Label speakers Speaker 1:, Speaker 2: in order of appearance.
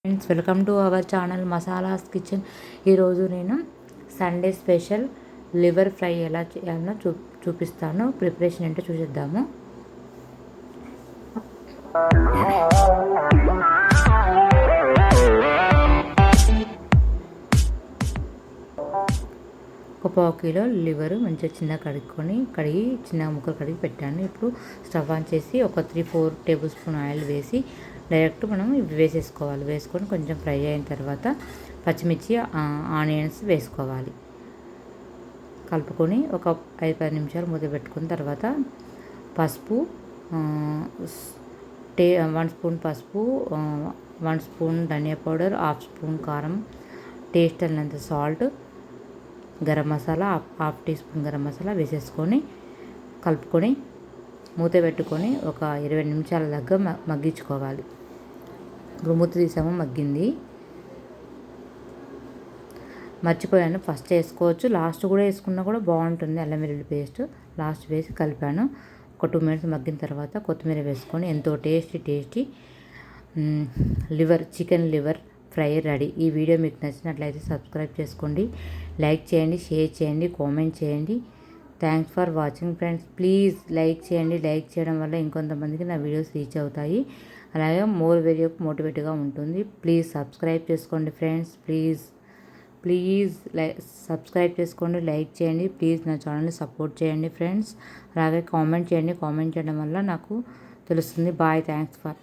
Speaker 1: Friends, welcome to our channel masalas kitchen. ఈరోజు నేను Sunday special liver fry ఎలా చేయాలో చూపిస్తాను. ప్రిపరేషన్ ఏంటో చూసేద్దాము. ఒక పావు కిలో లివర్ మంచిగా చిన్న కడిగి చిన్న ముక్కలు కడిగి పెట్టాను. ఇప్పుడు స్టవ్ ఆన్ చేసి ఒక 3-4 టేబుల్ స్పూన్ ఆయిల్ వేసి డైరెక్ట్ మనం ఇవి వేసేసుకోవాలి. వేసుకొని కొంచెం ఫ్రై అయిన తర్వాత పచ్చిమిర్చి ఆనియన్స్ వేసుకోవాలి. కలుపుకొని ఒక 5-10 నిమిషాలు మూత పెట్టుకున్న తర్వాత పసుపు 1 స్పూన్ పసుపు, 1 స్పూన్ ధనియా పౌడర్, 1/2 స్పూన్ కారం, టేస్ట్ అయినంత salt, garam masala 1/2 teaspoon garam masala వేసేసుకొని కలుపుకొని మూత పెట్టుకొని ఒక 20 నిమిషాల దాకా మగ్గించుకోవాలి. ఇప్పుడు మూత తీసాము, మగ్గింది. మర్చిపోయాను, ఫస్ట్ వేసుకోవచ్చు, లాస్ట్ కూడా వేసుకున్నా కూడా బాగుంటుంది. అల్లం వెల్లుల్లి పేస్ట్ లాస్ట్ వేసి కలిపాను. ఒక 2 మినిట్స్ మగ్గిన తర్వాత కొత్తిమీర వేసుకొని ఎంతో tasty chicken liver fry ready. ఈ వీడియో మీకు నచ్చినట్లయితే సబ్స్క్రైబ్ చేసుకోండి, లైక్ చేయండి, షేర్ చేయండి, కామెంట్ చేయండి. Thanks for watching friends. Please like చేయండి. లైక్ చేయడం వల్ల ఇంకొంతమందికి నా వీడియోస్ రీచ్ అవుతాయి. అలాగే మోర్ వీడియో మోటివేట్గా ఉంటుంది. ప్లీజ్ సబ్స్క్రైబ్ చేసుకోండి ఫ్రెండ్స్. ప్లీజ్ సబ్స్క్రైబ్ చేసుకోండి, లైక్ చేయండి. ప్లీజ్ నా ఛానల్ని సపోర్ట్ చేయండి ఫ్రెండ్స్. అలాగే కామెంట్ చేయండి. కామెంట్ చేయడం వల్ల నాకు తెలుస్తుంది. బాయ్. Thanks for